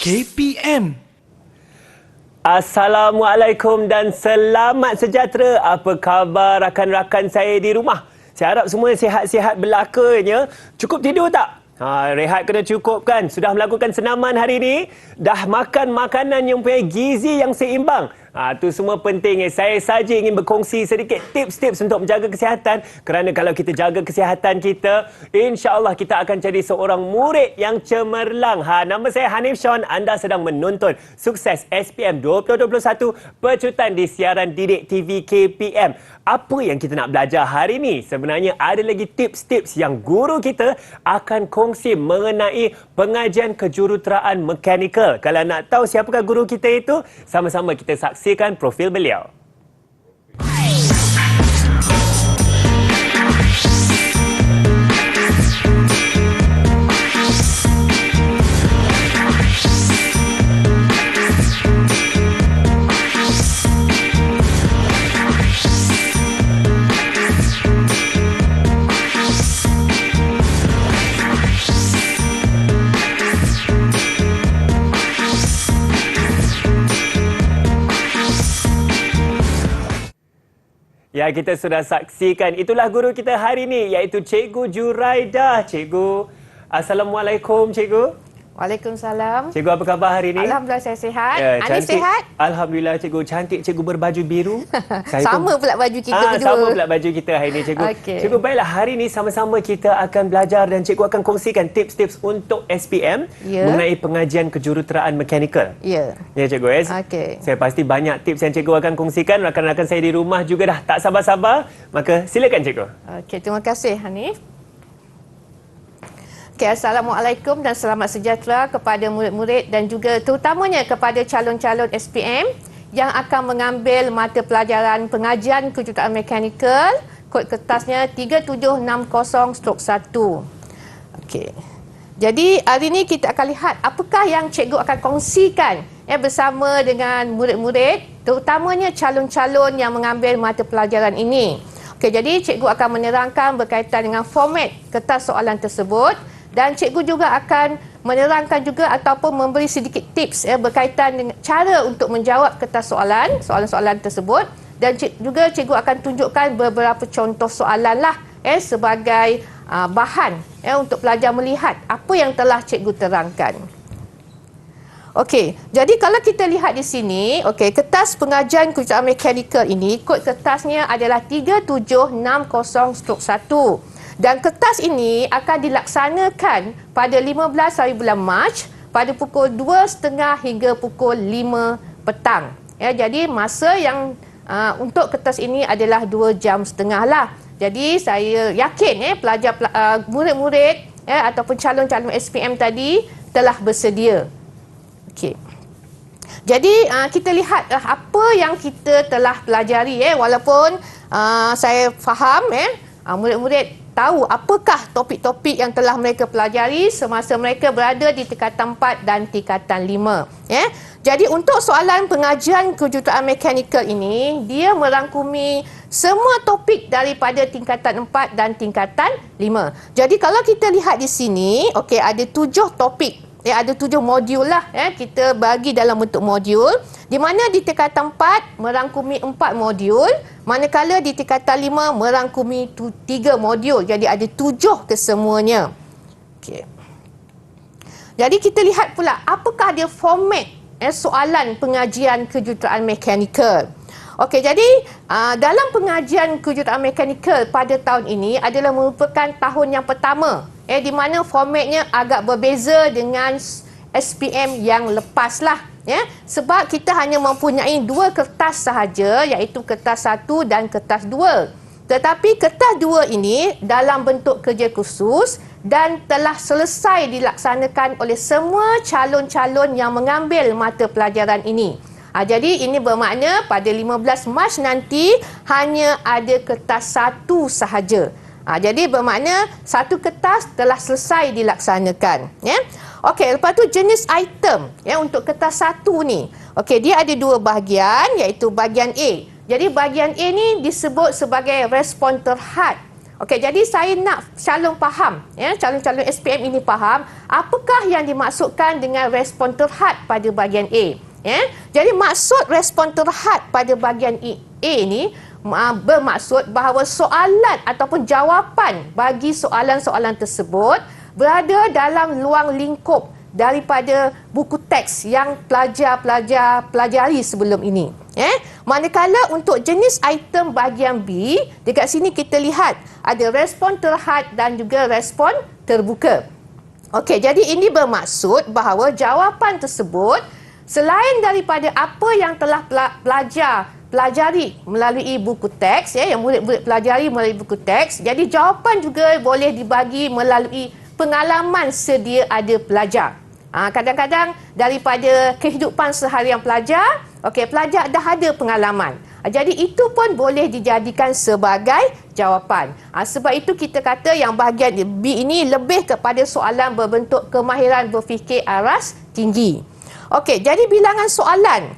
KPM. Assalamualaikum dan selamat sejahtera. Apa khabar rakan-rakan saya di rumah? Saya harap semua sihat-sihat belakanya. Cukup tidur tak? Rehat kena cukup kan? Sudah melakukan senaman hari ini? Dah makan makanan yang punya gizi yang seimbang? Itu semua penting. Saya saja ingin berkongsi sedikit tips-tips untuk menjaga kesihatan. Kerana kalau kita jaga kesihatan kita, insya-Allah kita akan jadi seorang murid yang cemerlang. Nama saya Hanif Sean. Anda sedang menonton Sukses SPM 2021 Pecutan di siaran didik TV KPM. Apa yang kita nak belajar hari ini? Sebenarnya ada lagi tips-tips yang guru kita akan kongsi mengenai pengajian kejuruteraan mekanikal. Kalau nak tahu siapakah guru kita itu, sama-sama kita saksikan profil beliau. Ya, kita sudah saksikan. Itulah guru kita hari ini, iaitu Cikgu Juraidah. Cikgu, Assalamualaikum, Cikgu. Waalaikumsalam. Cikgu, apa khabar hari ini? Alhamdulillah saya sihat. Cantik. sihat? Alhamdulillah, Cikgu. Cantik, Cikgu berbaju biru. Sama pula baju kita berdua. Sama pula baju kita hari ini, Cikgu. Okay. Cikgu, baiklah. Hari ini sama-sama kita akan belajar dan Cikgu akan kongsikan tips-tips untuk SPM mengenai pengajian kejuruteraan mekanikal. Ya. Ya, Cikgu. Okey. Saya pasti banyak tips yang Cikgu akan kongsikan. Rakan-rakan saya di rumah juga dah tak sabar-sabar. Maka silakan, Cikgu. Okey, terima kasih Hanif. Okay, Assalamualaikum dan selamat sejahtera kepada murid-murid dan juga terutamanya kepada calon-calon SPM yang akan mengambil mata pelajaran pengajian kejuruteraan mekanikal, kod kertasnya 3760/1. Okey. Jadi hari ini kita akan lihat apakah yang cikgu akan kongsikan bersama dengan murid-murid, terutamanya calon-calon yang mengambil mata pelajaran ini. Okey, jadi cikgu akan menerangkan berkaitan dengan format kertas soalan tersebut. Dan cikgu juga akan menerangkan juga ataupun memberi sedikit tips berkaitan dengan cara untuk menjawab kertas soalan-soalan tersebut. Dan juga cikgu akan tunjukkan beberapa contoh soalan lah sebagai bahan untuk pelajar melihat apa yang telah cikgu terangkan. Okey, jadi kalau kita lihat di sini, kertas pengajian kejuruteraan mekanikal ini, kod kertasnya adalah 3760/1. Dan kertas ini akan dilaksanakan pada 15 hari bulan Mac pada pukul 2.30 hingga pukul 5 petang. Jadi masa yang untuk kertas ini adalah 2.5 jam lah. Jadi saya yakin murid-murid ataupun calon-calon SPM tadi telah bersedia. Okey. Jadi kita lihat apa yang kita telah pelajari walaupun saya faham murid-murid tahu apakah topik-topik yang telah mereka pelajari semasa mereka berada di tingkatan 4 dan tingkatan 5. Jadi untuk soalan pengajian kejuruteraan mekanikal ini, dia merangkumi semua topik daripada tingkatan 4 dan tingkatan 5. Jadi kalau kita lihat di sini, ada 7 topik. Ada 7 modul lah. Kita bagi dalam bentuk modul. Di mana di tingkatan 4 merangkumi 4 modul. Manakala di tingkatan 5 merangkumi 3 modul. Jadi ada 7 kesemuanya. Okey. Jadi kita lihat pula apakah dia format soalan pengajian kejuruteraan mekanikal. Okey, jadi dalam pengajian kejuruteraan mekanikal pada tahun ini adalah merupakan tahun yang pertama di mana formatnya agak berbeza dengan SPM yang lepas lah. Sebab kita hanya mempunyai 2 kertas sahaja, iaitu kertas 1 dan kertas 2. Tetapi kertas 2 ini dalam bentuk kerja khusus dan telah selesai dilaksanakan oleh semua calon-calon yang mengambil mata pelajaran ini. Jadi ini bermakna pada 15 Mac nanti hanya ada kertas 1 sahaja. Jadi bermakna satu kertas telah selesai dilaksanakan. Okey, lepas tu jenis item untuk kertas 1 ni. Okey, dia ada 2 bahagian, iaitu bahagian A. Jadi bahagian A ni disebut sebagai respon terhad Okey, jadi saya nak calon faham, ya, calon-calon SPM ini faham apakah yang dimaksudkan dengan respon terhad pada bahagian A. Ya. Jadi maksud respon terhad pada bahagian A ni bermaksud bahawa soalan ataupun jawapan bagi soalan-soalan tersebut berada dalam luang lingkup daripada buku teks yang pelajar-pelajar pelajari sebelum ini. Manakala untuk jenis item bahagian B, dekat sini kita lihat ada respon terhad dan juga respon terbuka. Okey, jadi ini bermaksud bahawa jawapan tersebut selain daripada apa yang telah pelajar pelajari melalui buku teks, yang murid-murid pelajari melalui buku teks, jadi jawapan juga boleh dibagi melalui pengalaman sedia ada pelajar. Kadang-kadang daripada kehidupan seharian pelajar, pelajar dah ada pengalaman. Jadi itu pun boleh dijadikan sebagai jawapan. Sebab itu kita kata yang bahagian B ini lebih kepada soalan berbentuk kemahiran berfikir aras tinggi. Jadi bilangan soalan.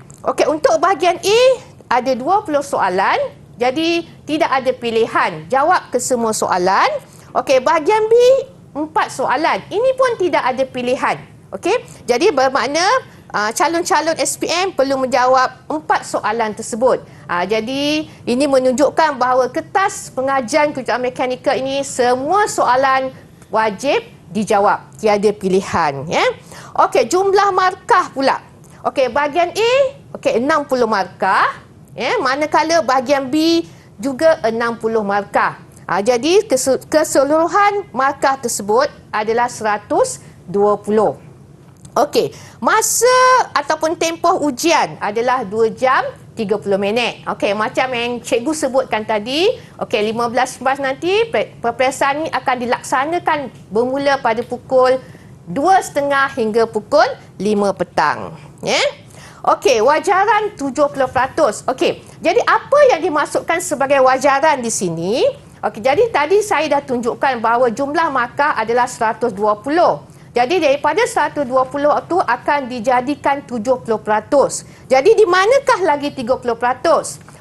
Untuk bahagian A ada 20 soalan. Jadi tidak ada pilihan. Jawab ke semua soalan. Bahagian B 4 soalan. Ini pun tidak ada pilihan. Jadi bermakna calon-calon SPM perlu menjawab 4 soalan tersebut. Jadi ini menunjukkan bahawa kertas pengajian kejuruteraan mekanikal ini semua soalan wajib dijawab. Tiada pilihan. Jumlah markah pula. Bahagian A 60 markah. Manakala bahagian B juga 60 markah. Jadi keseluruhan markah tersebut adalah 120. Masa ataupun tempoh ujian adalah 2 jam 30 minit. Macam yang cikgu sebutkan tadi, 15 Mac nanti peperiksaan ini akan dilaksanakan bermula pada pukul 2.30 hingga pukul 5 petang. Wajaran 70%. Jadi apa yang dimaksudkan sebagai wajaran di sini? Jadi tadi saya dah tunjukkan bahawa jumlah markah adalah 120. Jadi daripada 120 itu akan dijadikan 70%. Jadi di manakah lagi 30%?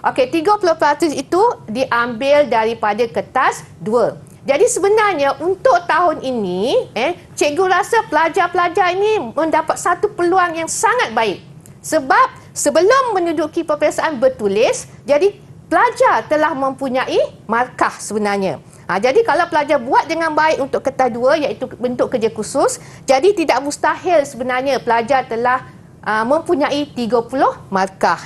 30% itu diambil daripada kertas 2. Jadi sebenarnya untuk tahun ini, cikgu rasa pelajar-pelajar ini mendapat satu peluang yang sangat baik. Sebab sebelum menduduki peperiksaan bertulis, jadi pelajar telah mempunyai markah sebenarnya. Jadi kalau pelajar buat dengan baik untuk kertas 2 iaitu bentuk kerja khusus, jadi tidak mustahil sebenarnya pelajar telah mempunyai 30 markah.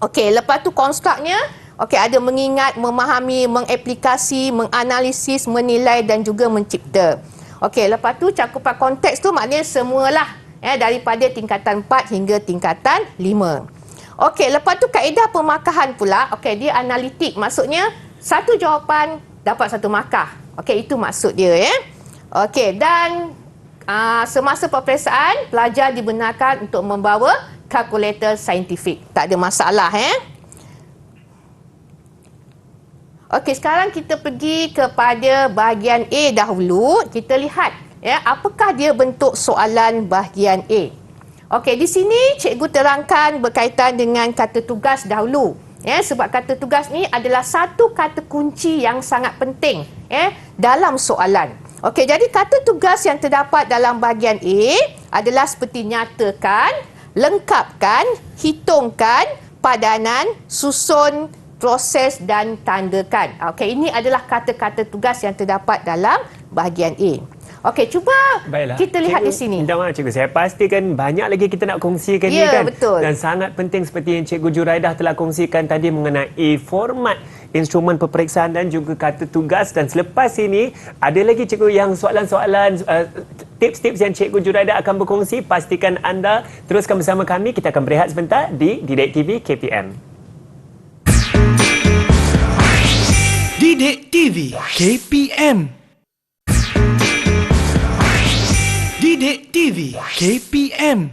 Lepas tu konstruknya, ada mengingat, memahami, mengaplikasi, menganalisis, menilai dan juga mencipta. Lepas tu cakupan konteks tu maknanya semualah daripada tingkatan 4 hingga tingkatan 5. Lepas tu kaedah pemarkahan pula, dia analitik. Maksudnya satu jawapan dapat satu markah. Itu maksud dia. Dan semasa peperiksaan, pelajar dibenarkan untuk membawa kalkulator saintifik. Tak ada masalah. Sekarang kita pergi kepada bahagian A dahulu. Kita lihat apakah dia bentuk soalan bahagian A. Di sini cikgu terangkan berkaitan dengan kata tugas dahulu. Sebab kata tugas ni adalah satu kata kunci yang sangat penting dalam soalan. Jadi kata tugas yang terdapat dalam bahagian A adalah seperti nyatakan, lengkapkan, hitungkan, padanan, susun, proses dan tandakan. Ini adalah kata-kata tugas yang terdapat dalam bahagian A. Cuba Baiklah, kita lihat cikgu, di sini. Minta maaf cikgu, saya pastikan banyak lagi kita nak kongsikan ni kan. Betul. Dan sangat penting seperti yang Cikgu Juraidah telah kongsikan tadi mengenai format instrumen peperiksaan dan juga kata tugas. Dan selepas ini ada lagi cikgu yang soalan-soalan, tips-tips yang Cikgu Juraidah akan berkongsi. Pastikan anda teruskan bersama kami. Kita akan berehat sebentar di Didik TV KPM. Didik TV KPM. Didik TV KPM.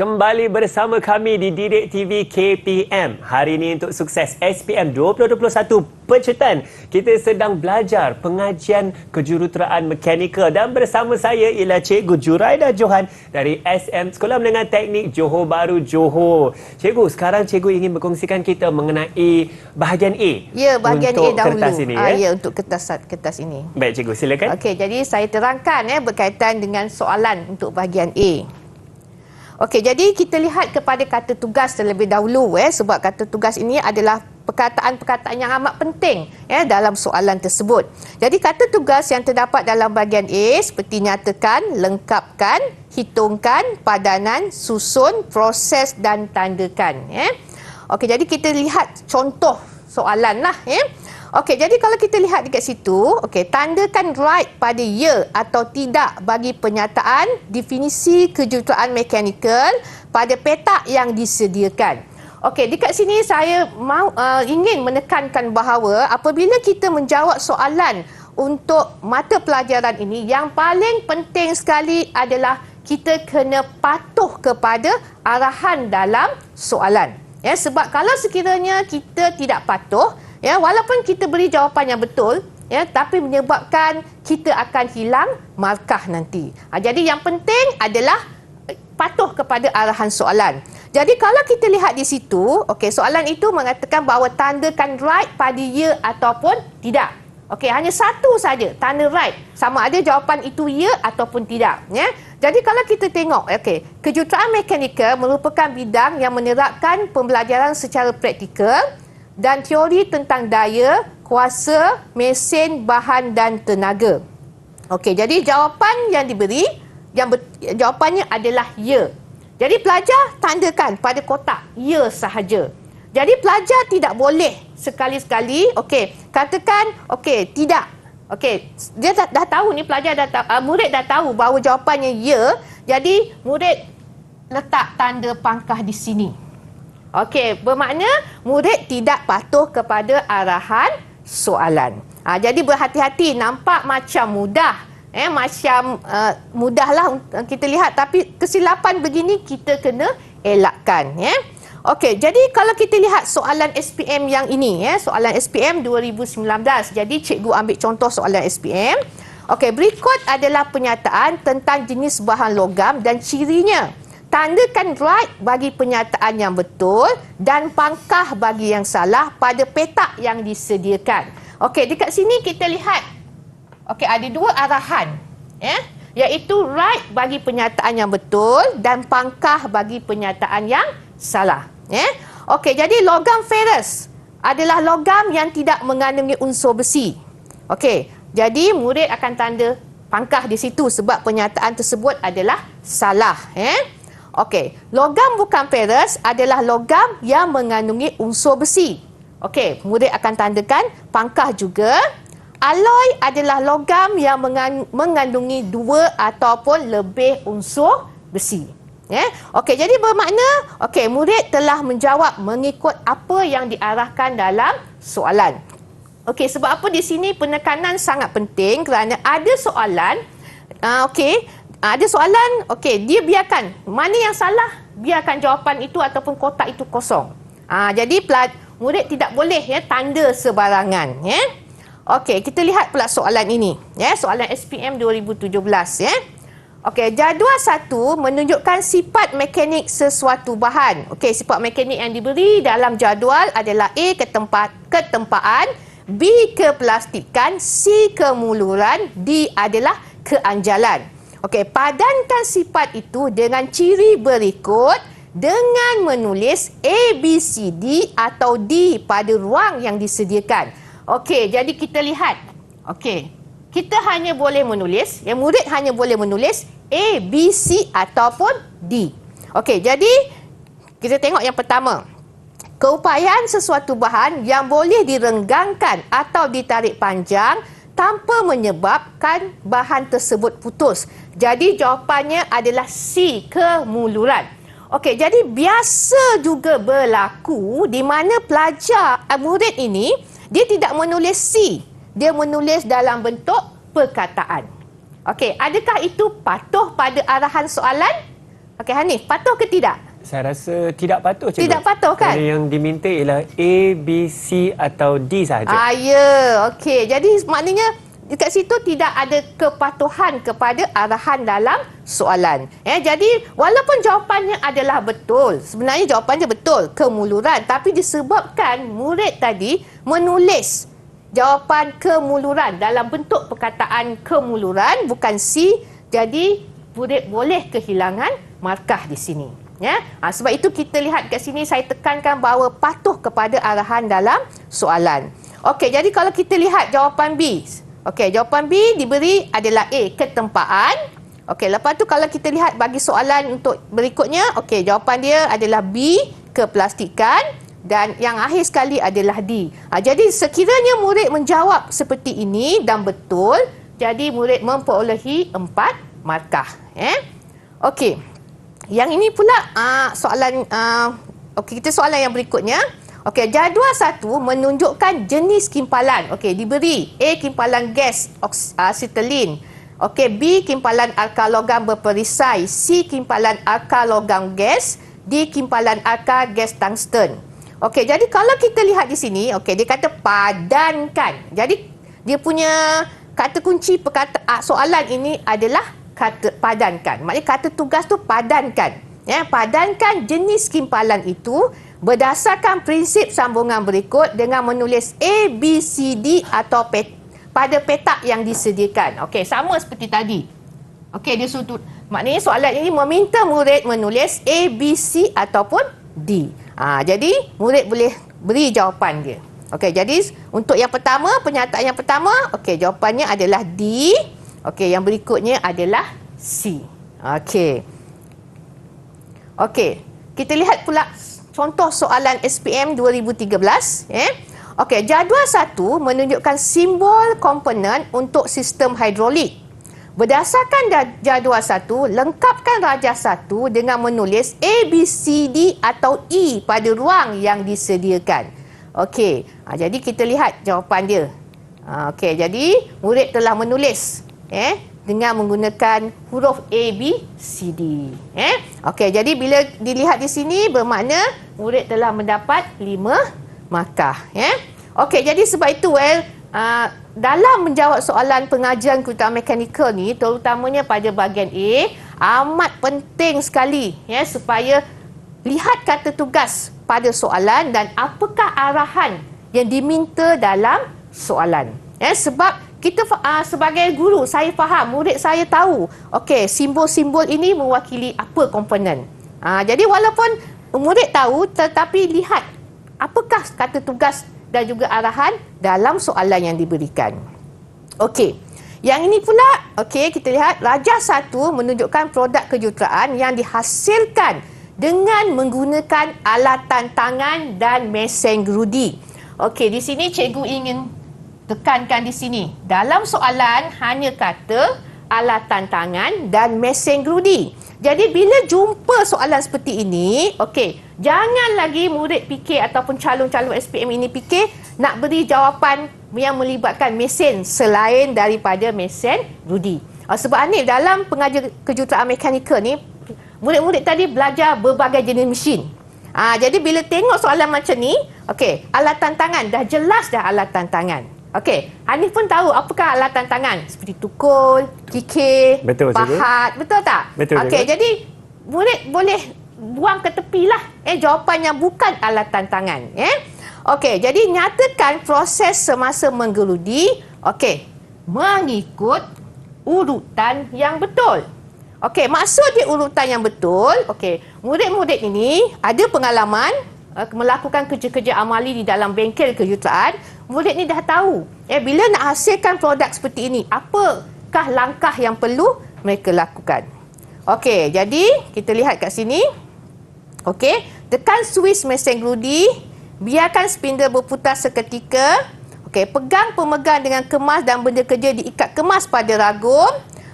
Kembali bersama kami di Didik TV KPM. Hari ini untuk sukses SPM 2021 Pecutan, kita sedang belajar pengajian kejuruteraan mekanikal dan bersama saya ialah Cikgu Juraida Johan dari SM Sekolah Menengah Teknik Johor Bahru, Johor. Cikgu, sekarang cikgu ingin berkongsikan kita mengenai bahagian A. Ya, bahagian untuk A dahulu. kertas ini. Ya, untuk kertas ini. Baik cikgu, silakan. Okey, jadi saya terangkan berkaitan dengan soalan untuk bahagian A. Okey, jadi kita lihat kepada kata tugas terlebih dahulu sebab kata tugas ini adalah perkataan-perkataan yang amat penting dalam soalan tersebut. Jadi kata tugas yang terdapat dalam bahagian A seperti nyatakan, lengkapkan, hitungkan, padanan, susun, proses dan tandakan. Okey, jadi kita lihat contoh soalan lah. Okey, jadi kalau kita lihat dekat situ, okey, tandakan right pada ya atau tidak bagi penyataan definisi kejuruteraan mekanikal pada petak yang disediakan. Okey, dekat sini saya ingin menekankan bahawa apabila kita menjawab soalan untuk mata pelajaran ini, yang paling penting sekali adalah kita kena patuh kepada arahan dalam soalan. Sebab kalau sekiranya kita tidak patuh, walaupun kita beri jawapan yang betul, tapi menyebabkan kita akan hilang markah nanti. Jadi yang penting adalah patuh kepada arahan soalan. Jadi kalau kita lihat di situ, okey, soalan itu mengatakan bahawa tandakan right pada ya ataupun tidak. Okey, hanya satu saja, tanda right. Sama ada jawapan itu ya ataupun tidak. Jadi kalau kita tengok, okey, kejuruteraan mekanikal merupakan bidang yang menerapkan pembelajaran secara praktikal dan teori tentang daya, kuasa, mesin, bahan dan tenaga. Okey, jadi jawapan yang diberi, jawapannya adalah ya. Jadi pelajar tandakan pada kotak ya sahaja. Jadi pelajar tidak boleh sekali-sekali, okey, katakan okey, tidak. Okey, dia dah tahu ni, pelajar dah tahu, murid dah tahu bahawa jawapannya ya. Jadi murid letak tanda pangkah di sini. Okey, bermakna murid tidak patuh kepada arahan soalan. Jadi berhati-hati, nampak macam mudah. Mudahlah kita lihat, tapi kesilapan begini kita kena elakkan. Okey, jadi kalau kita lihat soalan SPM yang ini, soalan SPM 2019. Jadi cikgu ambil contoh soalan SPM. Okey, berikut adalah penyataan tentang jenis bahan logam dan cirinya. Tandakan right bagi penyataan yang betul dan pangkah bagi yang salah pada petak yang disediakan. Okey, dekat sini kita lihat. Okey, ada dua arahan. Iaitu right bagi penyataan yang betul dan pangkah bagi penyataan yang salah. Okey, jadi logam ferrous adalah logam yang tidak mengandungi unsur besi. Okey, jadi murid akan tanda pangkah di situ sebab penyataan tersebut adalah salah. Okey, logam bukan ferrous adalah logam yang mengandungi unsur besi. Okey, murid akan tandakan pangkah juga. Alloy adalah logam yang mengandungi dua ataupun lebih unsur besi. Okey, jadi bermakna murid telah menjawab mengikut apa yang diarahkan dalam soalan. Okey, sebab apa di sini penekanan sangat penting kerana ada soalan ada soalan, dia biarkan mana yang salah, biarkan jawapan itu ataupun kotak itu kosong. Jadi murid tidak boleh tanda sebarangan. Okey, kita lihat pula soalan ini. Soalan SPM 2017. Okey, jadual 1 menunjukkan sifat mekanik sesuatu bahan. Okey, sifat mekanik yang diberi dalam jadual adalah A, ketempaan, B, keplastikan, C, kemuluran, D adalah keanjalan. Okey, padankan sifat itu dengan ciri berikut dengan menulis A, B, C, D atau D pada ruang yang disediakan. Okey, jadi kita lihat. Okey, kita hanya boleh menulis, murid hanya boleh menulis A, B, C ataupun D. Okey, jadi kita tengok yang pertama. Keupayaan sesuatu bahan yang boleh direnggangkan atau ditarik panjang tanpa menyebabkan bahan tersebut putus. Jadi jawapannya adalah C, kemuluran. Okey, jadi biasa juga berlaku di mana pelajar, murid ini, dia tidak menulis C. Dia menulis dalam bentuk perkataan. Okey, adakah itu patuh pada arahan soalan? Okey, Hanif, patuh ke tidak? Saya rasa tidak patuh, cikgu. Tidak patuh, kan? Kerana yang diminta ialah A, B, C atau D sahaja. Ya. Okey. Jadi maknanya dekat situ tidak ada kepatuhan kepada arahan dalam soalan. Jadi walaupun jawapannya adalah betul, sebenarnya jawapannya betul, kemuluran, tapi disebabkan murid tadi menulis jawapan kemuluran dalam bentuk perkataan kemuluran bukan C, jadi murid boleh kehilangan markah di sini. Sebab itu kita lihat kat sini saya tekankan bahawa patuh kepada arahan dalam soalan. Okey, jadi kalau kita lihat jawapan B. Okey, jawapan B diberi adalah A, ketempaan. Okey, lepas tu kalau kita lihat bagi soalan untuk berikutnya, okey, jawapan dia adalah B, keplastikan, dan yang akhir sekali adalah D. Jadi sekiranya murid menjawab seperti ini dan betul, jadi murid memperolehi 4 markah. Okey. Yang ini pula soalan kita soalan yang berikutnya. Okey, jadual 1 menunjukkan jenis kimpalan. Okey, diberi A, kimpalan gas asetilin. Okey, B, kimpalan alkalogam berperisai. C, kimpalan alkalogam gas. D, kimpalan alkal gas tungsten. Okey, jadi kalau kita lihat di sini, okey, dia kata padankan. Jadi dia punya kata kunci soalan ini adalah kata padankan. Maknanya kata tugas tu padankan. Padankan jenis kimpalan itu berdasarkan prinsip sambungan berikut dengan menulis A, B, C, D atau pada petak yang disediakan. Okey, sama seperti tadi. Okey, dia sudut. Maknanya soalan ini meminta murid menulis A, B, C ataupun D. Jadi murid boleh beri jawapan dia. Okey, jadi untuk yang pertama, pernyataan yang pertama, okey, jawapannya adalah D. Okey, yang berikutnya adalah C. Okey. Okey, kita lihat pula contoh soalan SPM 2013. Okey, jadual 1 menunjukkan simbol komponen untuk sistem hidrolik. Berdasarkan jadual 1, lengkapkan rajah 1 dengan menulis A, B, C, D atau E pada ruang yang disediakan. Okey, jadi kita lihat jawapan dia. Okey, jadi murid telah menulis dengan menggunakan huruf A, B, C, D. Okey, jadi bila dilihat di sini bermakna murid telah mendapat 5 markah. Okey, jadi sebab itu dalam menjawab soalan pengajian kejuruteraan mekanikal ni, terutamanya pada bahagian A, amat penting sekali supaya lihat kata tugas pada soalan dan apakah arahan yang diminta dalam soalan. Sebab kita sebagai guru, saya faham, murid saya tahu, okey, simbol-simbol ini mewakili apa komponen. Jadi walaupun murid tahu, tetapi lihat apakah kata tugas dan juga arahan dalam soalan yang diberikan. Okey, yang ini pula, okey, kita lihat rajah 1 menunjukkan produk kejuruteraan yang dihasilkan dengan menggunakan alatan tangan dan mesin gerudi. Okey, di sini cikgu ingin tekankan di sini. Dalam soalan hanya kata alatan tangan dan mesin gerudi. Jadi bila jumpa soalan seperti ini, okey, jangan lagi murid fikir ataupun calon-calon SPM ini fikir nak beri jawapan yang melibatkan mesin selain daripada mesin gerudi. Sebab ni dalam pengajar kejuruteraan mekanikal ni, murid-murid tadi belajar berbagai jenis mesin. Jadi bila tengok soalan macam ni, okey, alatan tangan dah jelas dah alatan tangan. Okey, Hanif pun tahu apakah alatan tangan seperti tukul, kikir, betul, pahat, betul tak? Betul. Okey, jadi murid boleh buang ke tepilah jawapan yang bukan alatan tangan. Okey, jadi nyatakan proses semasa menggerudi, okey, mengikut urutan yang betul. Okey, maksud dia urutan yang betul, okey, murid-murid ini ada pengalaman melakukan kerja-kerja amali di dalam bengkel kejuruteraan. Murid ni dah tahu bila nak hasilkan produk seperti ini, apakah langkah yang perlu mereka lakukan. Okey, jadi kita lihat kat sini. Okey, tekan switch mesin gerudi, biarkan spindle berputar seketika. Okey, pegang pemegang dengan kemas dan benda kerja diikat kemas pada ragum.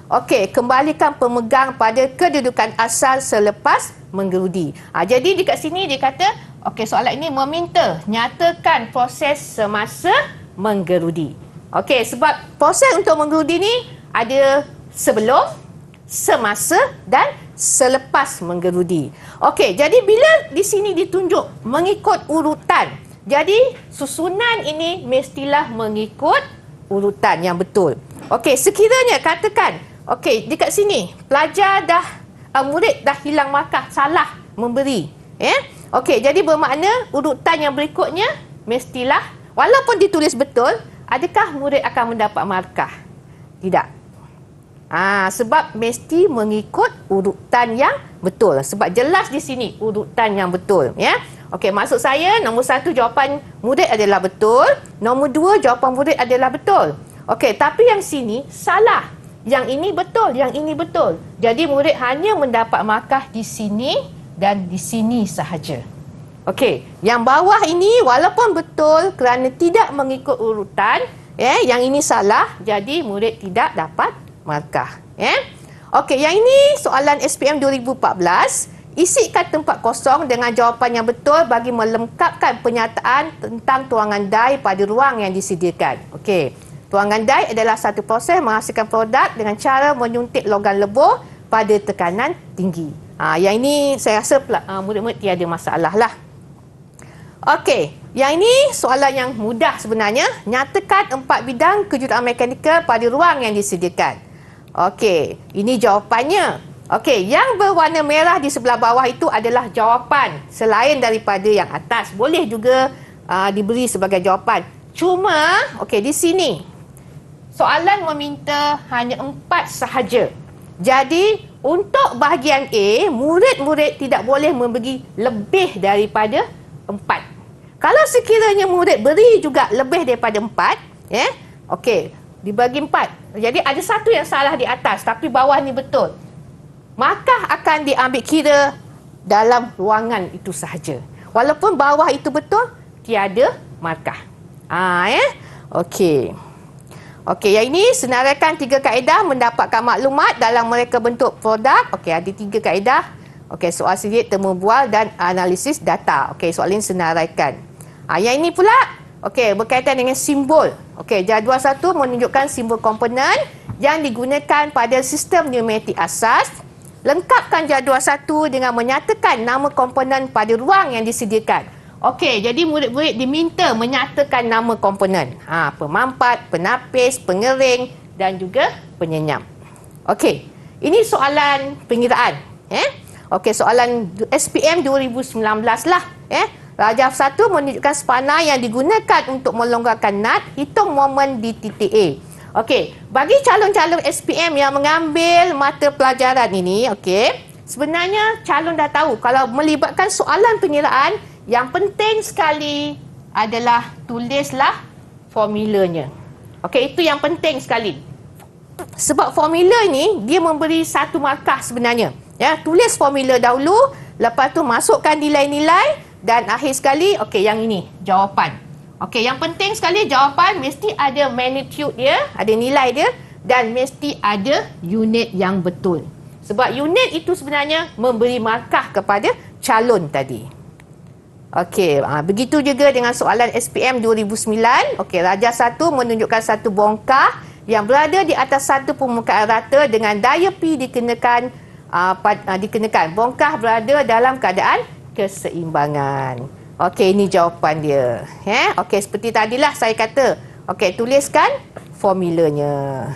Okey, kembalikan pemegang pada kedudukan asal selepas menggerudi. Jadi dekat sini dia kata, okey, soalan ini meminta nyatakan proses semasa menggerudi. Okey, sebab proses untuk menggerudi ni ada sebelum, semasa dan selepas menggerudi. Okey, jadi bila di sini ditunjuk mengikut urutan, jadi susunan ini mestilah mengikut urutan yang betul. Okey, sekiranya katakan, okey, dekat sini pelajar murid dah hilang markah, salah memberi. Okey, jadi bermakna urutan yang berikutnya mestilah, walaupun ditulis betul, adakah murid akan mendapat markah? Tidak. Sebab mesti mengikut urutan yang betul. Sebab jelas di sini urutan yang betul. Okey, maksud saya nombor 1 jawapan murid adalah betul. Nombor 2 jawapan murid adalah betul. Okey, tapi yang sini salah. Yang ini betul, yang ini betul. Jadi murid hanya mendapat markah di sini dan di sini sahaja. Okey, yang bawah ini walaupun betul kerana tidak mengikut urutan, yang ini salah, jadi murid tidak dapat markah. Okey, yang ini soalan SPM 2014. Isikan tempat kosong dengan jawapan yang betul bagi melengkapkan penyataan tentang tuangan dai pada ruang yang disediakan. Okey, tuangan dai adalah satu proses menghasilkan produk dengan cara menyuntik logam lebur pada tekanan tinggi. Yang ini saya rasa murid-murid tiada masalah lah. Okey, yang ini soalan yang mudah sebenarnya. Nyatakan 4 bidang kejuruteraan mekanikal pada ruang yang disediakan. Okey, ini jawapannya. Okey, yang berwarna merah di sebelah bawah itu adalah jawapan selain daripada yang atas. Boleh juga diberi sebagai jawapan. Cuma, okey, di sini soalan meminta hanya 4 sahaja. Jadi, untuk bahagian A, murid-murid tidak boleh memberi lebih daripada 4. Kalau sekiranya murid beri juga lebih daripada 4, okey, dibagi 4. Jadi ada satu yang salah di atas tapi bawah ni betul. Markah akan diambil kira dalam ruangan itu sahaja. Walaupun bawah itu betul, tiada markah. Okey. Okey, yang ini senaraikan 3 kaedah mendapatkan maklumat dalam mereka bentuk produk. Okey, ada 3 kaedah. Okey, soal sidik, temu bual dan analisis data. Okey, soal ini senaraikan. Yang ini pula, okey, berkaitan dengan simbol. Okey, jadual 1 menunjukkan simbol komponen yang digunakan pada sistem pneumatik asas. Lengkapkan jadual 1 dengan menyatakan nama komponen pada ruang yang disediakan. Okey, jadi murid-murid diminta menyatakan nama komponen. Pemampat, penapis, pengering dan juga penyenyam. Okey, ini soalan pengiraan. Okey, soalan SPM 2019 lah. Rajaf 1 menunjukkan spana yang digunakan untuk melonggarkan nut, hitung momen di titik A. Okey, bagi calon-calon SPM yang mengambil mata pelajaran ini, okey, sebenarnya calon dah tahu kalau melibatkan soalan pengiraan, yang penting sekali adalah tulislah formulanya. Okey, itu yang penting sekali. Sebab formula ni dia memberi 1 markah sebenarnya. Tulis formula dahulu, lepas tu masukkan nilai-nilai dan akhir sekali, okey, yang ini jawapan. Okey, yang penting sekali jawapan mesti ada magnitude dia, ada nilai dia dan mesti ada unit yang betul. Sebab unit itu sebenarnya memberi markah kepada calon tadi. Okey, begitu juga dengan soalan SPM 2009. Okey, Rajah 1 menunjukkan satu bongkah yang berada di atas satu permukaan rata dengan daya P dikenakan. Bongkah berada dalam keadaan keseimbangan. Okey, ini jawapan dia. Okey, seperti tadilah saya kata. Okey, tuliskan formulanya.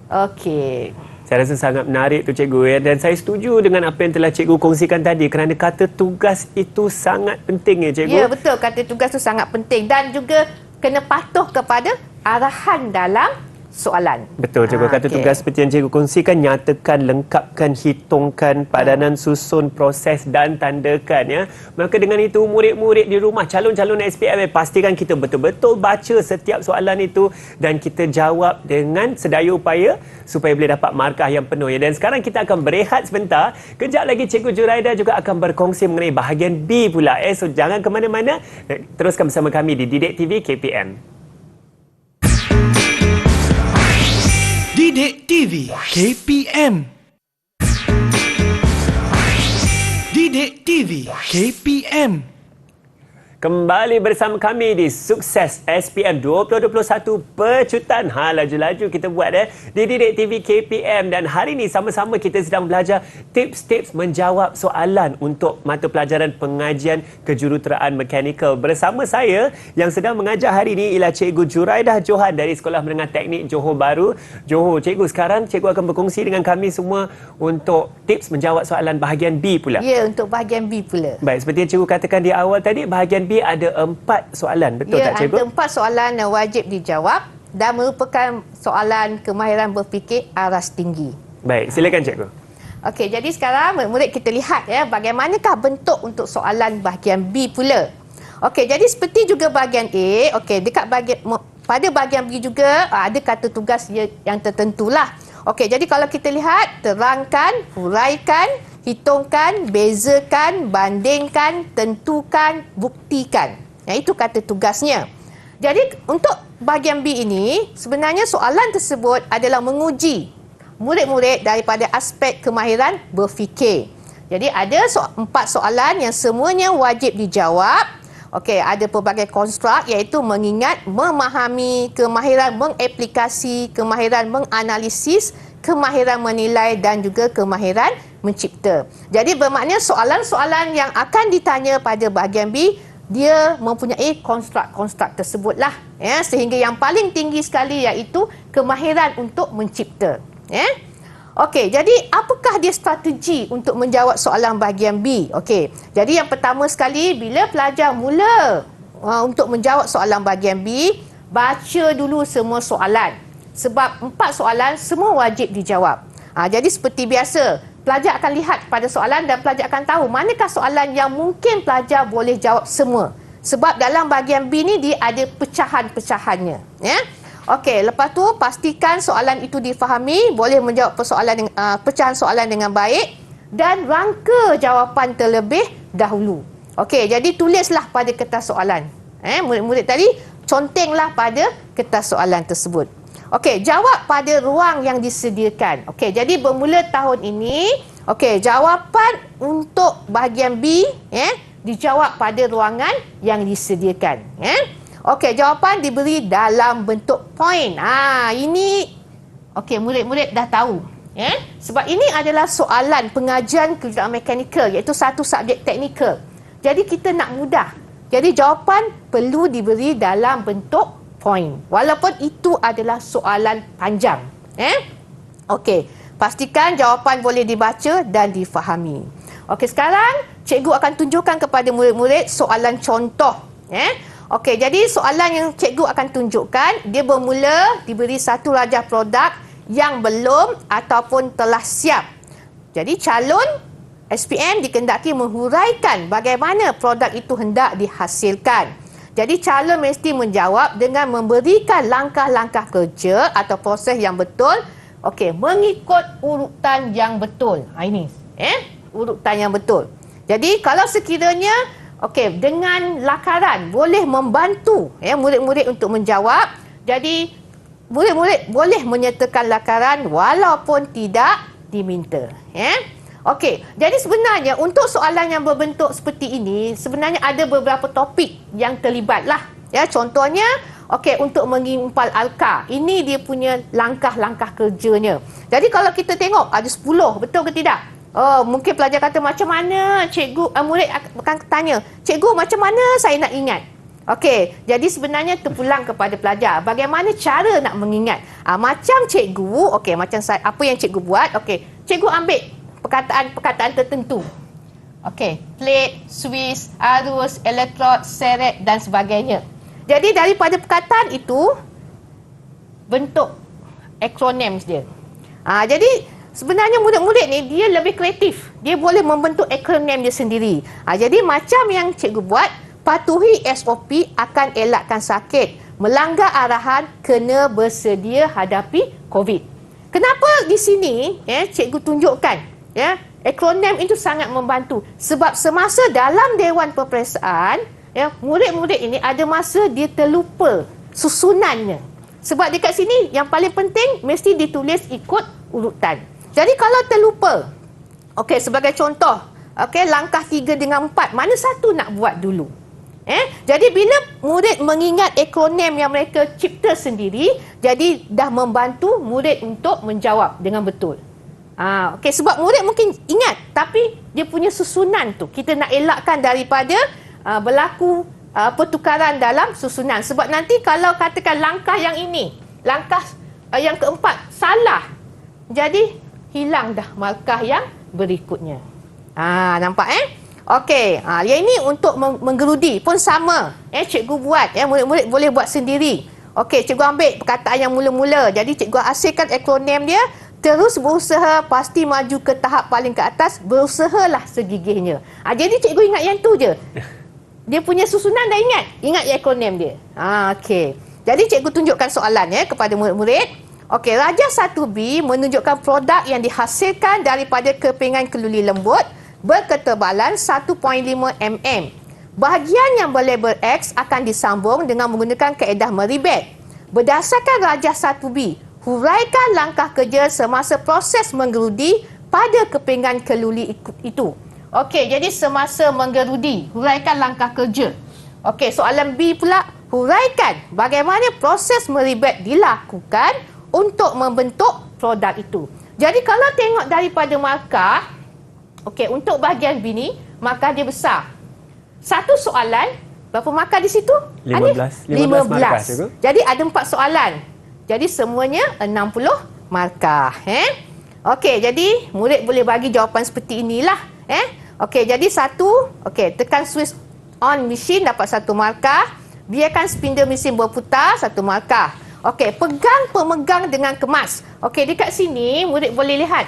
Okey. Saya rasa sangat menarik tu cikgu dan saya setuju dengan apa yang telah cikgu kongsikan tadi kerana kata tugas itu sangat penting cikgu. Ya, betul, kata tugas itu sangat penting dan juga kena patuh kepada arahan dalam soalan. Betul cikgu, kata tugas seperti yang cikgu kongsikan, nyatakan, lengkapkan, hitungkan, padanan susun, proses dan tandakan Maka dengan itu murid-murid di rumah, calon-calon SPM, pastikan kita betul-betul baca setiap soalan itu dan kita jawab dengan sedaya upaya supaya boleh dapat markah yang penuh Dan sekarang kita akan berehat sebentar. Kejap lagi cikgu Juraida juga akan berkongsi mengenai bahagian B pula So jangan ke mana-mana, teruskan bersama kami di Didik TV KPM. Didik TV KPM. Didik TV KPM. Kembali bersama kami di Sukses SPM 2021 Pecutan. Laju-laju kita buat di Didik TV KPM, dan hari ini sama-sama kita sedang belajar tips-tips menjawab soalan untuk mata pelajaran pengajian kejuruteraan mekanikal. Bersama saya yang sedang mengajar hari ini ialah Cikgu Juraidah Johan dari Sekolah Menengah Teknik Johor Bahru, Johor. Cikgu, sekarang cikgu akan berkongsi dengan kami semua untuk tips menjawab soalan bahagian B pula. Ya, untuk bahagian B pula. Baik, seperti yang cikgu katakan di awal tadi, bahagian B ada 4 soalan, betul tak cikgu? Ya, ada 4 soalan yang wajib dijawab dan merupakan soalan kemahiran berfikir aras tinggi. Baik, silakan cikgu. Okey, jadi sekarang murid kita lihat bagaimanakah bentuk untuk soalan bahagian B pula. Okey, jadi seperti juga bahagian A, okey, pada bahagian B juga ada kata tugas yang tertentulah. Okey, jadi kalau kita lihat, terangkan, huraikan, hitungkan, bezakan, bandingkan, tentukan, buktikan. Itu kata tugasnya. Jadi untuk bahagian B ini, sebenarnya soalan tersebut adalah menguji murid-murid daripada aspek kemahiran berfikir. Jadi ada 4 soalan yang semuanya wajib dijawab. Okey, ada pelbagai konstruk, iaitu mengingat, memahami, kemahiran mengaplikasi, kemahiran menganalisis, kemahiran menilai dan juga kemahiran mencipta. Jadi bermakna soalan-soalan yang akan ditanya pada bahagian B, dia mempunyai konstruk-konstruk tersebutlah, sehingga yang paling tinggi sekali iaitu kemahiran untuk mencipta. Okey, jadi apakah dia strategi untuk menjawab soalan bahagian B? Okey, jadi yang pertama sekali, bila pelajar mula untuk menjawab soalan bahagian B, baca dulu semua soalan. Sebab 4 soalan semua wajib dijawab. Jadi seperti biasa, pelajar akan lihat pada soalan dan pelajar akan tahu manakah soalan yang mungkin pelajar boleh jawab semua. Sebab dalam bahagian B ni dia ada pecahan-pecahannya. Okey, lepas tu pastikan soalan itu difahami, boleh menjawab pecahan soalan dengan baik dan rangka jawapan terlebih dahulu. Okey, jadi tulislah pada kertas soalan. Murid-murid tadi contenglah pada kertas soalan tersebut. Okey, jawab pada ruang yang disediakan. Okey, jadi bermula tahun ini, okey, jawapan untuk bahagian B dijawab pada ruangan yang disediakan. Okey, jawapan diberi dalam bentuk poin. Ini okey, murid-murid dah tahu. Sebab ini adalah soalan pengajian kejuruteraan mekanikal, iaitu satu subjek teknikal. Jadi kita nak mudah. Jadi jawapan perlu diberi dalam bentuk poin. Walaupun itu adalah soalan panjang. Okey, pastikan jawapan boleh dibaca dan difahami. Okey, sekarang cikgu akan tunjukkan kepada murid-murid soalan contoh. Okey, jadi soalan yang cikgu akan tunjukkan, dia bermula diberi satu rajah produk yang belum ataupun telah siap. Jadi calon SPM dikehendaki menghuraikan bagaimana produk itu hendak dihasilkan. Jadi calon mesti menjawab dengan memberikan langkah-langkah kerja atau proses yang betul. Okey, mengikut urutan yang betul. Ini, urutan yang betul. Jadi kalau sekiranya okey, dengan lakaran boleh membantu murid-murid untuk menjawab. Jadi murid-murid boleh menyertakan lakaran walaupun tidak diminta. Okey, jadi sebenarnya untuk soalan yang berbentuk seperti ini, sebenarnya ada beberapa topik yang terlibatlah. Contohnya, okey, untuk mengimpal alka. Ini dia punya langkah-langkah kerjanya. Jadi kalau kita tengok ada 10, betul ke tidak? Mungkin pelajar kata, macam mana cikgu, murid akan tanya, cikgu macam mana saya nak ingat? Okey, jadi sebenarnya terpulang kepada pelajar bagaimana cara nak mengingat. Macam cikgu, okey, macam saya, apa yang cikgu buat, okey, cikgu ambil perkataan-perkataan tertentu. Okey, plate, switch, arus, elektrod, seret dan sebagainya. Jadi daripada perkataan itu bentuk akronim dia. Jadi sebenarnya murid-murid ni dia lebih kreatif. Dia boleh membentuk akronim dia sendiri. Jadi macam yang cikgu buat, patuhi SOP akan elakkan sakit. Melanggar arahan kena bersedia hadapi COVID. Kenapa di sini cikgu tunjukkan akronim itu sangat membantu. Sebab semasa dalam Dewan Peperiksaan, murid-murid ini ada masa dia terlupa susunannya. Sebab dekat sini yang paling penting mesti ditulis ikut urutan. Jadi kalau terlupa, okey, sebagai contoh, okey, langkah 3 dengan 4, mana satu nak buat dulu? Jadi bila murid mengingat akronim yang mereka cipta sendiri, jadi dah membantu murid untuk menjawab dengan betul. Okey, sebab murid mungkin ingat, tapi dia punya susunan tu kita nak elakkan daripada berlaku pertukaran dalam susunan. Sebab nanti kalau katakan langkah yang ini, langkah yang keempat salah, jadi hilang dah markah yang berikutnya. Nampak Okey, yang ini untuk menggerudi pun sama. Cikgu buat, murid-murid boleh buat sendiri. Okey, cikgu ambil perkataan yang mula-mula. Jadi cikgu hasilkan akronim dia, terus berusaha, pasti maju ke tahap paling ke atas, berusahalah segigihnya. Jadi cikgu ingat yang tu je. Dia punya susunan dah ingat. Ingat akronim dia. Okey. Jadi cikgu tunjukkan soalan kepada murid-murid. Okey, Raja 1B menunjukkan produk yang dihasilkan daripada kepingan keluli lembut berketebalan 1.5 mm. Bahagian yang berlabel X akan disambung dengan menggunakan kaedah meribet. Berdasarkan Raja 1B, huraikan langkah kerja semasa proses menggerudi pada kepingan keluli itu. Okey, jadi semasa menggerudi, huraikan langkah kerja. Okey, soalan B pula, huraikan bagaimana proses meribet dilakukan untuk membentuk produk itu. Jadi kalau tengok daripada markah, okey, untuk bahagian B ni, markah dia besar. Satu soalan, berapa markah di situ? 15 markah, cikgu. Jadi ada 4 soalan. Jadi semuanya 60 markah. Okey, jadi murid boleh bagi jawapan seperti inilah. Okey, jadi tekan switch on mesin dapat 1 markah. Biarkan spindle mesin berputar, 1 markah. Okey, pegang pemegang dengan kemas. Okey, dekat sini murid boleh lihat.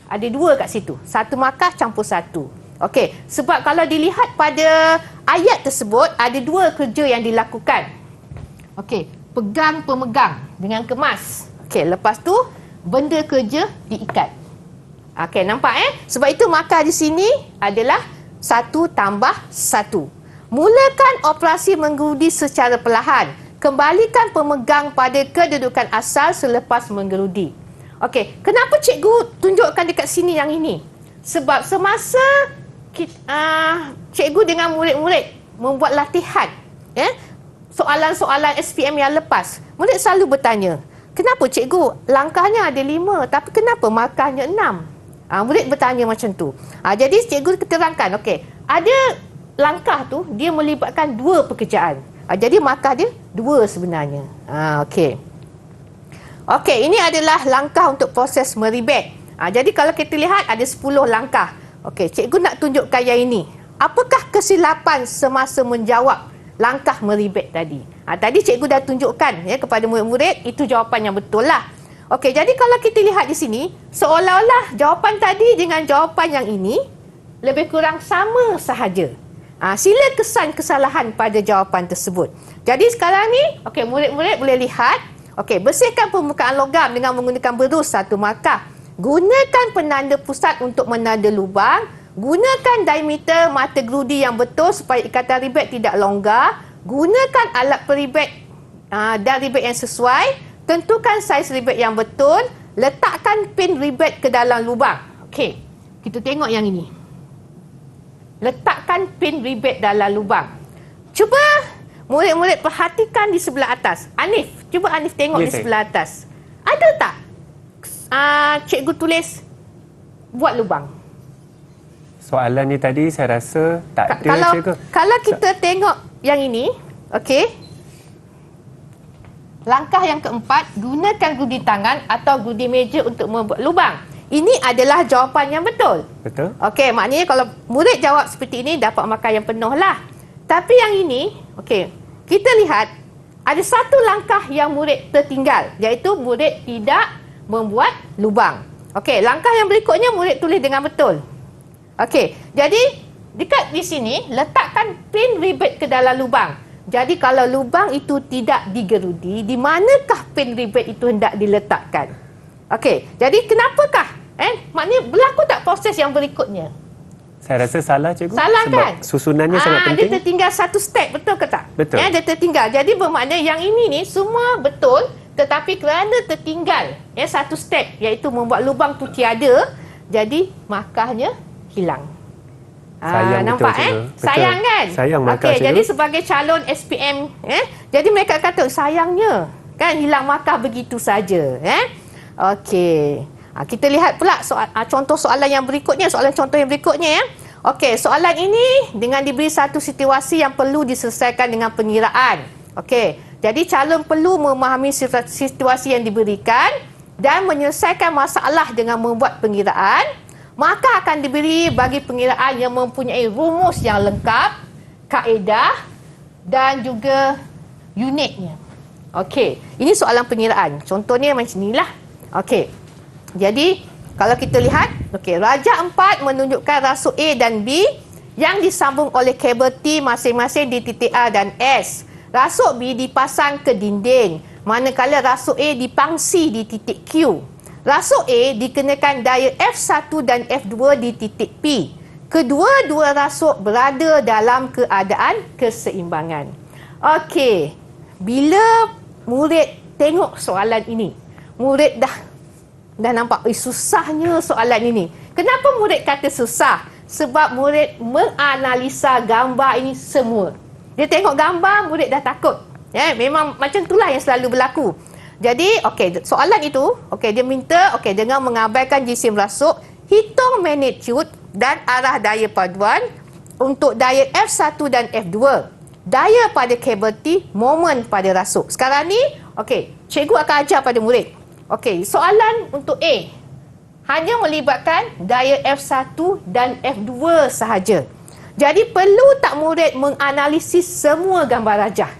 Ada 2 kat situ. 1 markah campur 1. Okey, sebab kalau dilihat pada ayat tersebut, ada 2 kerja yang dilakukan. Okey, pegang pemegang dengan kemas. Okey, lepas tu benda kerja diikat. Okey, nampak Sebab itu markah di sini adalah 1 tambah 1. Mulakan operasi menggerudi secara perlahan. Kembalikan pemegang pada kedudukan asal selepas menggerudi. Okey, kenapa cikgu tunjukkan dekat sini yang ini? Sebab semasa cikgu dengan murid-murid membuat latihan, soalan-soalan SPM yang lepas, murid selalu bertanya, kenapa cikgu langkahnya ada 5 tapi kenapa markahnya 6? Murid bertanya macam tu. Jadi cikgu keterangkan, okey, ada langkah tu dia melibatkan 2 pekerjaan. Jadi markah dia 2 sebenarnya. Okey. Okey, ini adalah langkah untuk proses meribet. Jadi kalau kita lihat ada 10 langkah. Okey, cikgu nak tunjukkan yang ini. Apakah kesilapan semasa menjawab langkah meribet tadi? Tadi cikgu dah tunjukkan kepada murid-murid, itu jawapan yang betul lah. Okey, jadi kalau kita lihat di sini, seolah-olah jawapan tadi dengan jawapan yang ini lebih kurang sama sahaja. Sila kesan kesalahan pada jawapan tersebut. Jadi sekarang ni, okey, murid-murid boleh lihat. Okey, bersihkan permukaan logam dengan menggunakan berus 1 markah. Gunakan penanda pusat untuk menanda lubang. Gunakan diameter mata gerudi yang betul supaya ikatan ribet tidak longgar. Gunakan alat peribet dan ribet yang sesuai. Tentukan saiz ribet yang betul. Letakkan pin ribet ke dalam lubang. Okey, kita tengok yang ini. Letakkan pin ribet dalam lubang. Cuba murid-murid perhatikan di sebelah atas. Anif, cuba Anif tengok di sebelah atas. Ada tak cikgu tulis buat lubang? Soalan ni tadi saya rasa tak ada, cikgu. Kalau kita tengok yang ini, okey. Langkah yang keempat, gunakan gerudi tangan atau gerudi meja untuk membuat lubang. Ini adalah jawapan yang betul. Betul. Okey, maknanya kalau murid jawab seperti ini, dapat markah yang penuh lah. Tapi yang ini, okey, kita lihat ada 1 langkah yang murid tertinggal, iaitu murid tidak membuat lubang. Okey, langkah yang berikutnya murid tulis dengan betul. Okey, jadi dekat di sini, letakkan pin ribet ke dalam lubang. Jadi kalau lubang itu tidak digerudi, di manakah pin ribet itu hendak diletakkan? Okey, jadi kenapakah? Maknanya berlaku tak proses yang berikutnya? Saya rasa salah, cikgu. Salah sebab kan? Susunannya sangat penting. Dia tertinggal 1 step, betul ke tak? Betul. Dia tertinggal. Jadi bermakna yang ini ni semua betul, tetapi kerana tertinggal 1 step, iaitu membuat lubang tu tiada, jadi markahnya hilang. Sayang betul, nampak cikgu. Betul. Sayang kan? Sayang markah, Okey, cikgu. jadi sebagai calon SPM, jadi mereka kata sayangnya kan hilang markah begitu saja, Okey. Kita lihat pula contoh soalan yang berikutnya, Okey, soalan ini dengan diberi satu situasi yang perlu diselesaikan dengan pengiraan. Okey, jadi calon perlu memahami situasi yang diberikan dan menyelesaikan masalah dengan membuat pengiraan. Maka akan diberi bagi pengiraan yang mempunyai rumus yang lengkap, kaedah dan juga unitnya. Okey, ini soalan pengiraan. Contohnya macam inilah. Okey, jadi kalau kita lihat, Raja 4 menunjukkan rasuk A dan B yang disambung oleh kabel T masing-masing di titik A dan S. Rasuk B dipasang ke dinding, manakala rasuk A dipangsi di titik Q. Rasuk A dikenakan daya F1 dan F2 di titik P. Kedua-dua rasuk berada dalam keadaan keseimbangan. Okey, bila murid tengok soalan ini, murid dah nampak susahnya soalan ini. Kenapa murid kata susah? Sebab murid menganalisa gambar ini semua. Dia tengok gambar, murid dah takut. Memang macam itulah yang selalu berlaku. Jadi, soalan itu, dia minta, dengan mengabaikan jisim rasuk, hitung magnitude dan arah daya paduan untuk daya F1 dan F2. Daya pada kabel T, moment pada rasuk. Sekarang ni, cikgu akan ajar pada murid. Soalan untuk A hanya melibatkan daya F1 dan F2 sahaja. Jadi perlu tak murid menganalisis semua gambar rajah?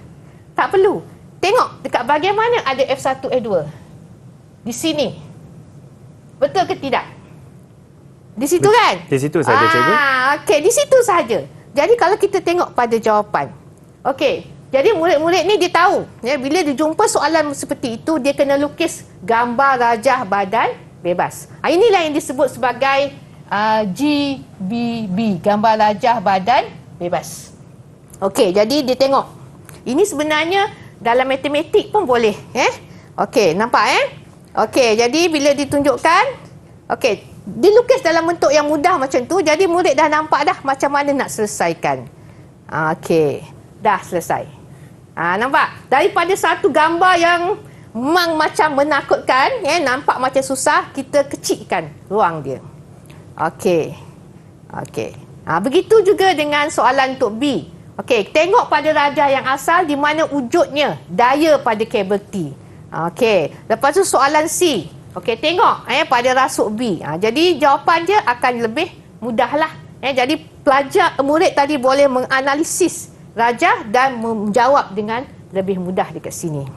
Tak perlu. Tengok dekat bahagian mana ada F1, F2. Di sini. Betul ke tidak? Di situ kan? Di situ saja, cikgu. Di situ saja. Jadi kalau kita tengok pada jawapan. Jadi murid-murid ni dia tahu, bila dia jumpa soalan seperti itu, dia kena lukis gambar rajah badan bebas. Inilah yang disebut sebagai GBB, gambar rajah badan bebas. Jadi dia tengok. Ini sebenarnya dalam matematik pun boleh. Nampak jadi bila ditunjukkan, dilukis dalam bentuk yang mudah macam tu, jadi murid dah nampak dah macam mana nak selesaikan. Dah selesai. Nampak? Daripada satu gambar yang memang macam menakutkan, nampak macam susah, kita kecilkan ruang dia. Begitu juga dengan soalan untuk B. Tengok pada rajah yang asal di mana wujudnya daya pada kabel T. Lepas tu soalan C. Tengok pada rasuk B. Jadi jawapan dia akan lebih mudahlah. Jadi murid tadi boleh menganalisis rajah dan menjawab dengan lebih mudah dekat sini.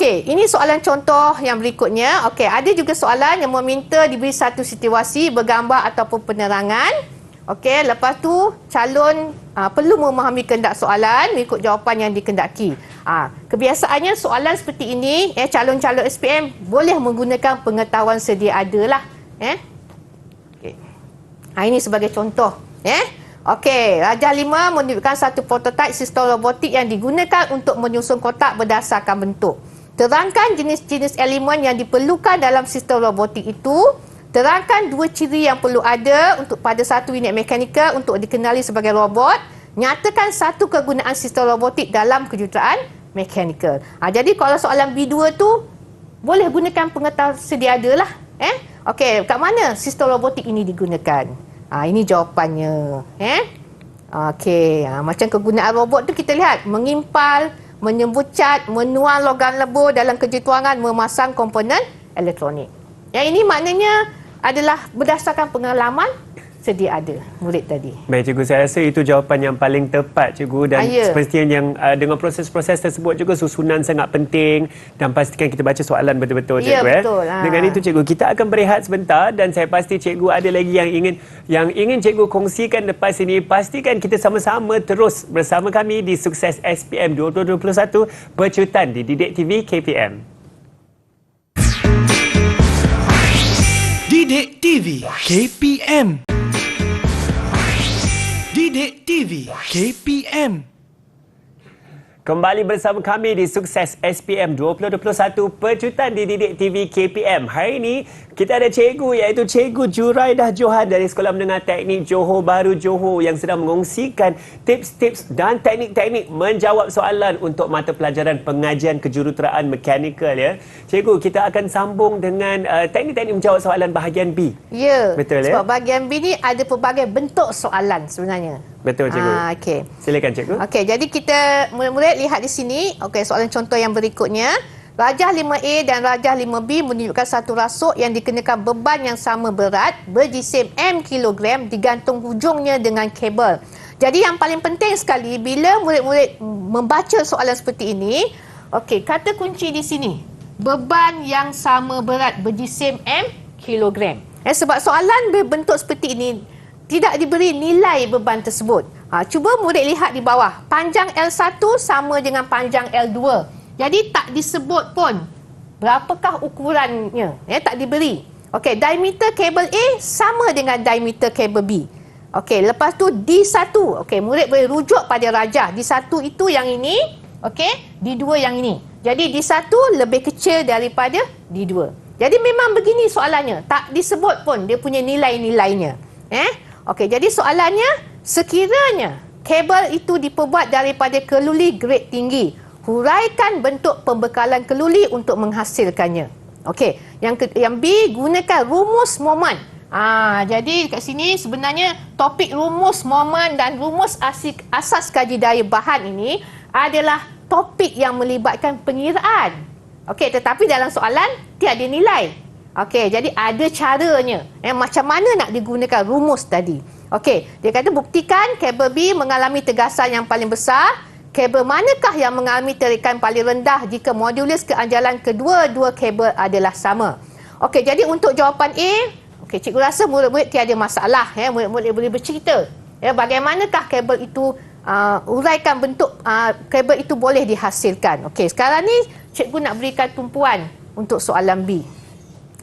Ini soalan contoh yang berikutnya. Ada juga soalan yang meminta diberi satu situasi bergambar ataupun penerangan. Lepas tu calon perlu memahami kehendak soalan mengikut jawapan yang dikehendaki. Kebiasaannya soalan seperti ini, calon-calon SPM boleh menggunakan pengetahuan sedia ada lah. Ini sebagai contoh. Rajah 5 menunjukkan satu prototipe sistem robotik yang digunakan untuk menyusun kotak berdasarkan bentuk. Terangkan jenis-jenis elemen yang diperlukan dalam sistem robotik itu. Terangkan dua ciri yang perlu ada untuk pada satu unit mekanikal untuk dikenali sebagai robot. Nyatakan satu kegunaan sistem robotik dalam kejuruteraan mekanikal. Jadi kalau soalan B2 tu boleh gunakan pengetahuan sedia ada lah. Kat mana sistem robotik ini digunakan? Ini jawapannya. Macam kegunaan robot tu kita lihat. Mengimpal, menyembut cat, menuang logam lebur dalam kejuruterangan, memasang komponen elektronik. Yang ini maknanya adalah berdasarkan pengalaman sedia ada murid tadi. Baik, cikgu, saya rasa itu jawapan yang paling tepat, cikgu, dan semestinya yang dengan proses-proses tersebut juga susunan sangat penting dan pastikan kita baca soalan betul-betul, cikgu. Betul. Dengan itu, cikgu, kita akan berehat sebentar dan saya pasti cikgu ada lagi yang ingin cikgu kongsikan lepas ini. Pastikan kita sama-sama terus bersama kami di Sukses SPM 2021 bercutan di Didik TV KPM. Didik TV KPM. Didik TV KPM. Kembali bersama kami di Sukses SPM 2021 Pecutan Dididik TV KPM. Hari ini kita ada cikgu iaitu Cikgu Juraidah Johan dari Sekolah Menengah Teknik Johor Bahru Johor yang sedang mengongsikan tips-tips dan teknik-teknik menjawab soalan untuk mata pelajaran pengajian kejuruteraan mekanikal ya. Cikgu, kita akan sambung dengan teknik-teknik menjawab soalan bahagian B. Ya, betul sebab ya? bahagian B ni ada pelbagai bentuk soalan sebenarnya. Betul cikgu. Okey. Silakan cikgu. Okey, jadi kita murid-murid lihat di sini. Okey, soalan contoh yang berikutnya. Rajah 5A dan rajah 5B menunjukkan satu rasuk yang dikenakan beban yang sama berat berjisim M kilogram digantung hujungnya dengan kabel. Jadi yang paling penting sekali bila murid-murid membaca soalan seperti ini, okey, kata kunci di sini. Beban yang sama berat berjisim M kilogram. Sebab soalan berbentuk seperti ini tidak diberi nilai beban tersebut. Cuba murid lihat di bawah. Panjang L1 sama dengan panjang L2. Jadi tak disebut pun berapakah ukurannya. Tak diberi. Okey, diameter kabel A sama dengan diameter kabel B. Okey, lepas tu D1. Okey, murid boleh rujuk pada rajah. D1 itu yang ini. Okey, D2 yang ini. Jadi D1 lebih kecil daripada D2. Jadi memang begini soalannya. Tak disebut pun dia punya nilai-nilainya. Okey, jadi soalannya, sekiranya kabel itu diperbuat daripada keluli grade tinggi, huraikan bentuk pembekalan keluli untuk menghasilkannya. Okey, yang B, gunakan rumus momen. Jadi kat sini sebenarnya topik rumus momen dan rumus asas kaji daya bahan ini adalah topik yang melibatkan pengiraan. Okey, tetapi dalam soalan tiada nilai. Okey, jadi ada caranya. Macam mana nak digunakan rumus tadi. Okey, dia kata buktikan kabel B mengalami tegasan yang paling besar. Kabel manakah yang mengalami tarikan paling rendah jika modulus keanjalan kedua-dua kabel adalah sama. Okey, jadi untuk jawapan A, okey, cikgu rasa murid-murid tiada masalah. Murid-murid boleh bercerita. Bagaimanakah kabel itu, uraikan bentuk kabel itu boleh dihasilkan. Okey, sekarang ni cikgu nak berikan tumpuan untuk soalan B.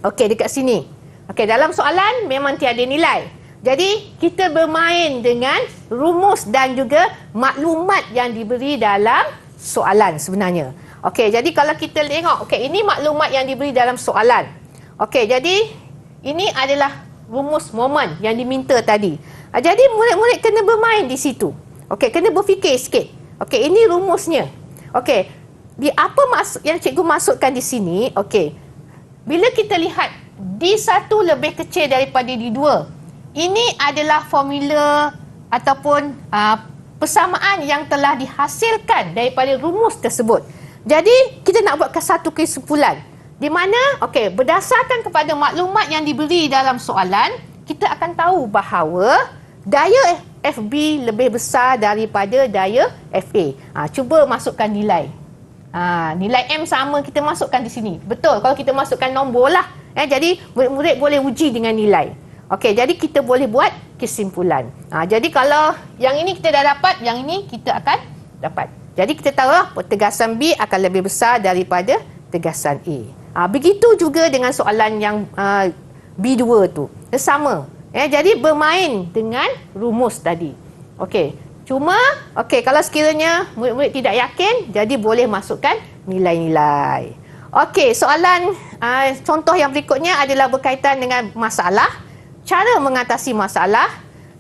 Okey, dekat sini. Okey, dalam soalan memang tiada nilai. Jadi, kita bermain dengan rumus dan juga maklumat yang diberi dalam soalan sebenarnya. Okey, jadi kalau kita tengok, okey, ini maklumat yang diberi dalam soalan. Okey, jadi ini adalah rumus momen yang diminta tadi. Jadi, murid-murid kena bermain di situ. Okey, kena berfikir sikit. Okey, ini rumusnya. Okey, apa maksud yang cikgu masukkan di sini? Okey, bila kita lihat D1 lebih kecil daripada D2, ini adalah formula ataupun persamaan yang telah dihasilkan daripada rumus tersebut. Jadi, kita nak buatkan satu kesimpulan. Di mana, okey, berdasarkan kepada maklumat yang diberi dalam soalan, kita akan tahu bahawa daya FB lebih besar daripada daya FA. Cuba masukkan nilai. Nilai M sama kita masukkan di sini. Betul, kalau kita masukkan nombor lah. Jadi murid-murid boleh uji dengan nilai. Okey, jadi kita boleh buat kesimpulan. Jadi kalau yang ini kita dah dapat, yang ini kita akan dapat. Jadi kita tahu lah tegasan B akan lebih besar daripada tegasan A. Begitu juga dengan soalan yang B2 tu. Sama. Jadi bermain dengan rumus tadi. Okey. Cuma, okey, kalau sekiranya murid-murid tidak yakin, jadi boleh masukkan nilai-nilai. Okey, soalan contoh yang berikutnya adalah berkaitan dengan masalah, cara mengatasi masalah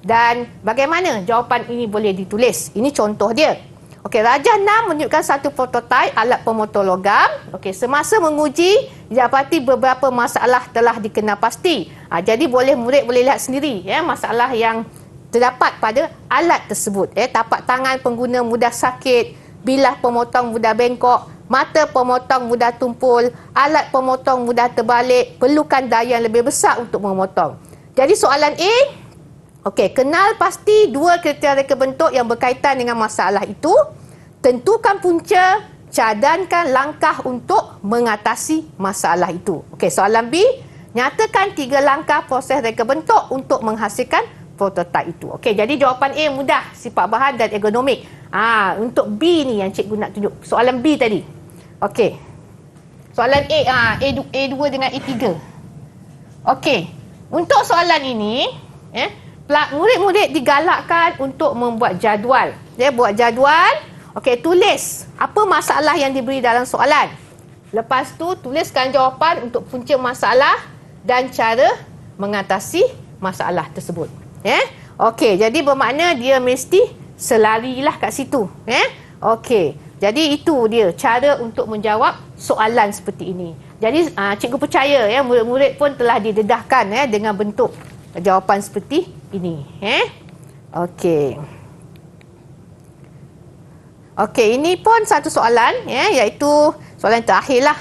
dan bagaimana jawapan ini boleh ditulis. Ini contoh dia. Okey, rajah 6 menunjukkan satu prototipe alat pemotor logam. Okey, semasa menguji, didapati beberapa masalah telah dikenal pasti. Jadi murid boleh lihat sendiri masalah yang terdapat pada alat tersebut. Tapak tangan pengguna mudah sakit, bilah pemotong mudah bengkok, mata pemotong mudah tumpul, alat pemotong mudah terbalik, perlukan daya yang lebih besar untuk memotong. Jadi soalan A, okey, kenal pasti dua kriteria reka bentuk yang berkaitan dengan masalah itu, tentukan punca, cadangkan langkah untuk mengatasi masalah itu. Okey, soalan B, nyatakan 3 langkah proses reka bentuk untuk menghasilkan prototipe itu. Okey, jadi jawapan A mudah, sifat bahan dan ergonomik. Untuk B ni yang cikgu nak tunjuk. Soalan B tadi. Okey. Soalan A, A2 dengan A3. Okey. Untuk soalan ini, murid-murid digalakkan untuk membuat jadual. Buat jadual. Okey, tulis apa masalah yang diberi dalam soalan. Lepas tu, tuliskan jawapan untuk punca masalah dan cara mengatasi masalah tersebut. Okey, jadi bermakna dia mesti selarilah kat situ. Okey, jadi itu dia cara untuk menjawab soalan seperti ini. Jadi cikgu percaya murid-murid pun telah didedahkan dengan bentuk jawapan seperti ini. Okey. Okey, ini pun satu soalan iaitu soalan terakhirlah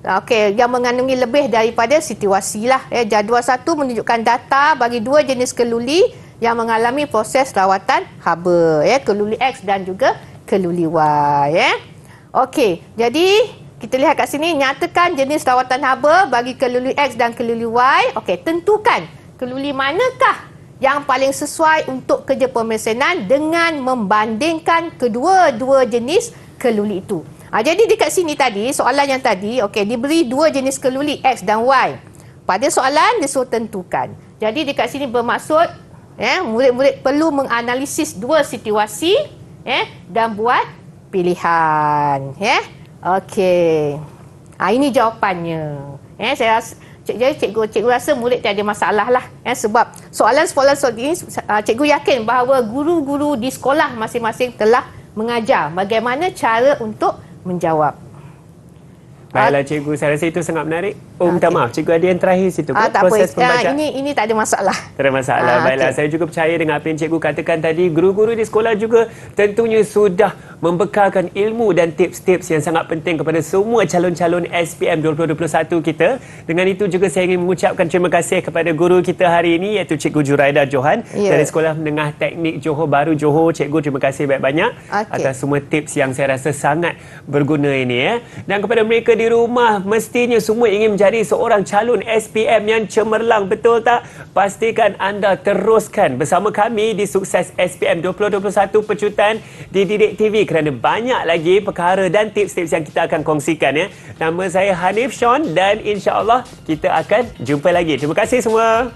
Okey, yang mengandungi lebih daripada situasi lah. Jadual 1 menunjukkan data bagi 2 jenis keluli yang mengalami proses rawatan haba, keluli X dan juga keluli Y. Okey, jadi kita lihat kat sini, nyatakan jenis rawatan haba bagi keluli X dan keluli Y. Okey, tentukan keluli manakah yang paling sesuai untuk kerja pemesanan dengan membandingkan kedua-dua jenis keluli itu. Jadi dekat sini tadi, soalan yang tadi, okey, diberi 2 jenis keluli X dan Y. Pada soalan, disuruh tentukan. Jadi dekat sini bermaksud, murid-murid perlu menganalisis 2 situasi dan buat pilihan. Okey. Ini jawapannya. Saya rasa cikgu rasa murid tak ada masalah lah. Sebab soalan ini cikgu yakin bahawa guru-guru di sekolah masing-masing telah mengajar bagaimana cara untuk menjawab. Baiklah cikgu, saya rasa itu sangat menarik. Minta maaf, cikgu ada yang terakhir situ. Tak proses apa. Ini tak ada masalah. Tak ada masalah. Baiklah, saya juga percaya dengan apa yang cikgu katakan tadi. Guru-guru di sekolah juga tentunya sudah membekalkan ilmu dan tips-tips yang sangat penting kepada semua calon-calon SPM 2021 kita. Dengan itu juga saya ingin mengucapkan terima kasih kepada guru kita hari ini iaitu Cikgu Juraida Johan dari Sekolah Menengah Teknik Johor Bahru Johor. Cikgu, terima kasih banyak-banyak atas semua tips yang saya rasa sangat berguna ini. Dan kepada mereka di rumah, mestinya semua ingin menjadi seorang calon SPM yang cemerlang, betul tak? Pastikan anda teruskan bersama kami di Sukses SPM 2021 Pecutan di Didik TV kerana banyak lagi perkara dan tips-tips yang kita akan kongsikan. Nama saya Hanif Sean dan insya-Allah kita akan jumpa lagi. Terima kasih semua.